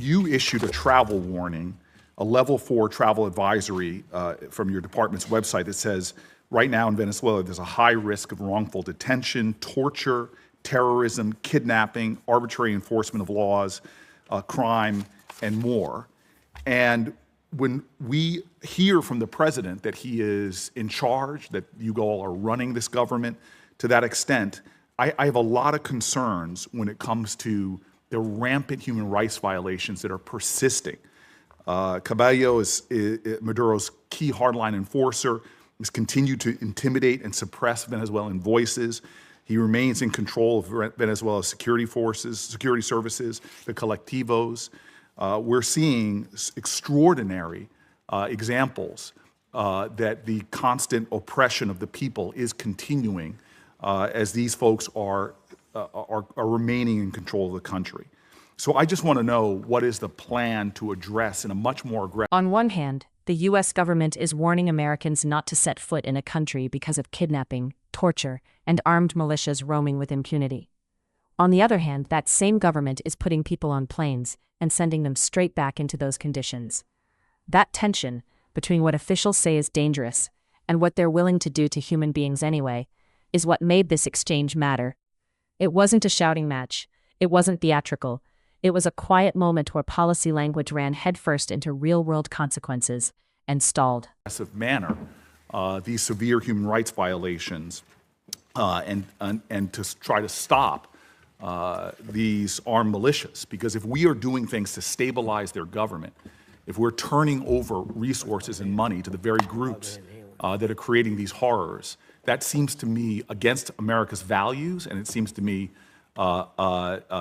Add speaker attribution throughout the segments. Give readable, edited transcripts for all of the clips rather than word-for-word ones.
Speaker 1: you issued a travel warning, a level 4 travel advisory from your department's website that says, right now in Venezuela, there's a high risk of wrongful detention, torture, terrorism, kidnapping, arbitrary enforcement of laws, crime, and more. And when we hear from the president that he is in charge, that you all are running this government to that extent, I have a lot of concerns when it comes to the rampant human rights violations that are persisting. Cabello is Maduro's key hardline enforcer. He's continued to intimidate and suppress Venezuelan voices. He remains in control of Venezuela's security forces, security services, the colectivos. We're seeing extraordinary examples that the constant oppression of the people is continuing as these folks are remaining in control of the country. So I just want to know, what is the plan to address in a much more aggressive...
Speaker 2: On one hand, the U.S. government is warning Americans not to set foot in a country because of kidnapping, torture, and armed militias roaming with impunity. On the other hand, that same government is putting people on planes and sending them straight back into those conditions. That tension between what officials say is dangerous and what they're willing to do to human beings anyway is what made this exchange matter. It wasn't a shouting match. It wasn't theatrical. It was a quiet moment where policy language ran headfirst into real-world consequences and stalled.
Speaker 1: ...manner, these severe human rights violations and to try to stop these armed militias. Because if we are doing things to stabilize their government, if we're turning over resources and money to the very groups that are creating these horrors, that seems to me against America's values, and it seems to me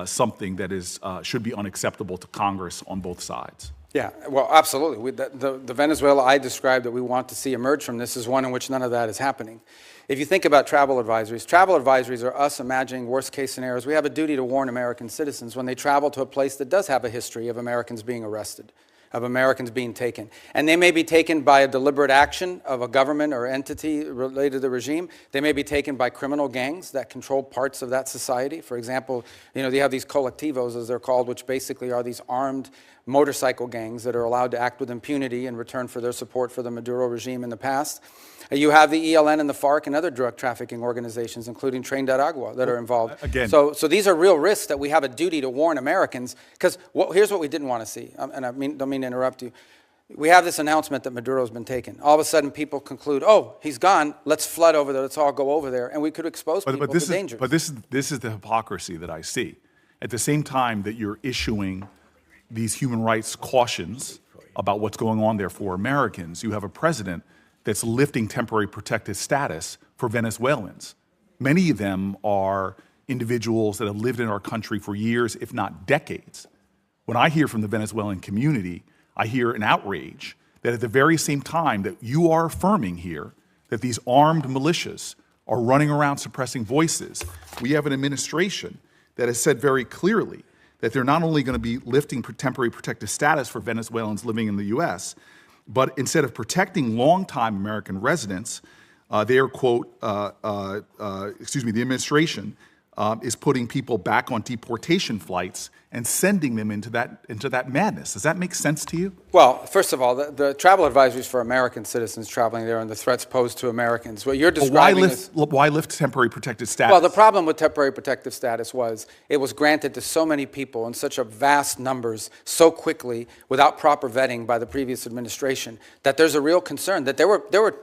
Speaker 1: something that is should be unacceptable to Congress on both sides.
Speaker 3: Yeah, well, absolutely. The Venezuela I described that we want to see emerge from this is one in which none of that is happening. If you think about travel advisories are us imagining worst-case scenarios. We have a duty to warn American citizens when they travel to a place that does have a history of Americans being arrested, of Americans being taken. And they may be taken by a deliberate action of a government or entity related to the regime. They may be taken by criminal gangs that control parts of that society. For example, you have these colectivos, as they're called, which basically are these armed motorcycle gangs that are allowed to act with impunity in return for their support for the Maduro regime in the past. You have the ELN and the FARC and other drug trafficking organizations, including Tren de Aragua, that are involved.
Speaker 1: Again.
Speaker 3: So these are real risks that we have a duty to warn Americans, because here's what we didn't want to see, and don't mean to interrupt you. We have this announcement that Maduro's been taken. All of a sudden, people conclude, oh, he's gone, let's flood over there, let's all go over there, and we could expose people to danger.
Speaker 1: But this is the hypocrisy that I see. At the same time that you're issuing these human rights cautions about what's going on there for Americans, you have a president that's lifting temporary protected status for Venezuelans. Many of them are individuals that have lived in our country for years, if not decades. When I hear from the Venezuelan community, I hear an outrage that at the very same time that you are affirming here that these armed militias are running around suppressing voices, we have an administration that has said very clearly that they're not only going to be lifting temporary protected status for Venezuelans living in the U.S., but instead of protecting longtime American residents, they are, quote, the administration is putting people back on deportation flights and sending them into that madness. Does that make sense to you?
Speaker 3: Well, first of all, the travel advisories for American citizens traveling there and the threats posed to Americans. What you're describing
Speaker 1: why lift temporary protected status?
Speaker 3: Well, the problem with temporary protective status was it was granted to so many people in such a vast numbers so quickly without proper vetting by the previous administration that there's a real concern that there were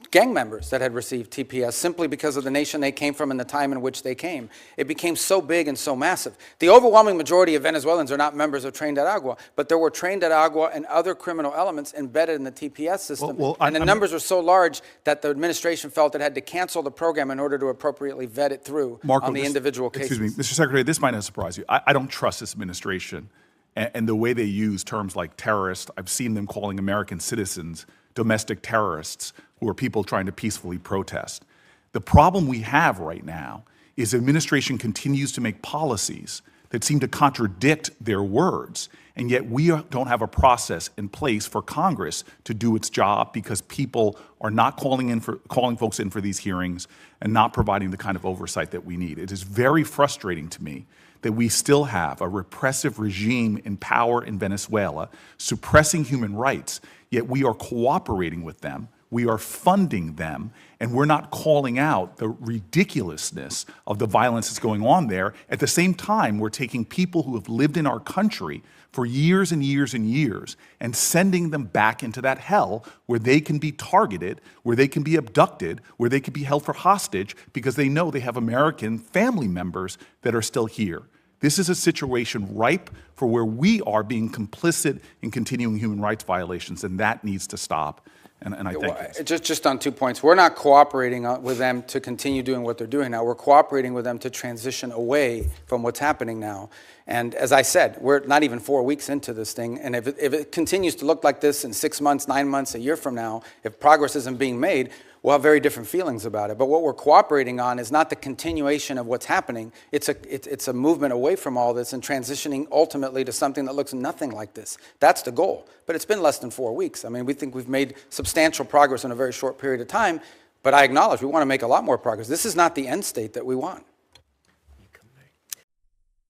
Speaker 3: gang members that had received TPS simply because of the nation they came from and the time in which they came. It became so big and so massive. The overwhelming majority of Venezuelans are not members of Tren de Aragua, but there were Tren de Aragua and other criminal elements embedded in the TPS system. And the numbers were so large that the administration felt it had to cancel the program in order to appropriately vet it through on the individual cases.
Speaker 1: Excuse me, Mr. Secretary, this might not surprise you. I don't trust this administration and the way they use terms like terrorist. I've seen them calling American citizens domestic terrorists who are people trying to peacefully protest. The problem we have right now is the administration continues to make policies that seem to contradict their words, and yet we don't have a process in place for Congress to do its job because people are not calling folks in for these hearings and not providing the kind of oversight that we need. It is very frustrating to me that we still have a repressive regime in power in Venezuela, suppressing human rights, yet we are cooperating with them, we are funding them, and we're not calling out the ridiculousness of the violence that's going on there. At the same time, we're taking people who have lived in our country for years and years and years and sending them back into that hell where they can be targeted, where they can be abducted, where they can be held for hostage because they know they have American family members that are still here. This is a situation ripe for where we are being complicit in continuing human rights violations, and that needs to stop. And I thank you.
Speaker 3: Just on 2 points. We're not cooperating with them to continue doing what they're doing now. We're cooperating with them to transition away from what's happening now. And as I said, we're not even 4 weeks into this thing. And if it continues to look like this in 6 months, 9 months, a year from now, if progress isn't being made, we'll have very different feelings about it. But what we're cooperating on is not the continuation of what's happening. It's a movement away from all this and transitioning ultimately to something that looks nothing like this. That's the goal. But it's been less than 4 weeks. I mean, we think we've made substantial progress in a very short period of time. But I acknowledge we want to make a lot more progress. This is not the end state that we want.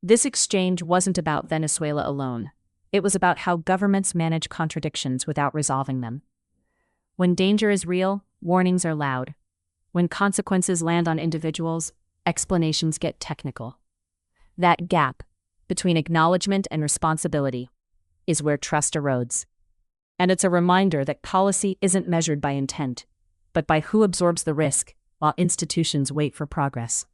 Speaker 2: This exchange wasn't about Venezuela alone. It was about how governments manage contradictions without resolving them. When danger is real, warnings are loud. When consequences land on individuals, explanations get technical. That gap between acknowledgement and responsibility is where trust erodes. And it's a reminder that policy isn't measured by intent, but by who absorbs the risk while institutions wait for progress.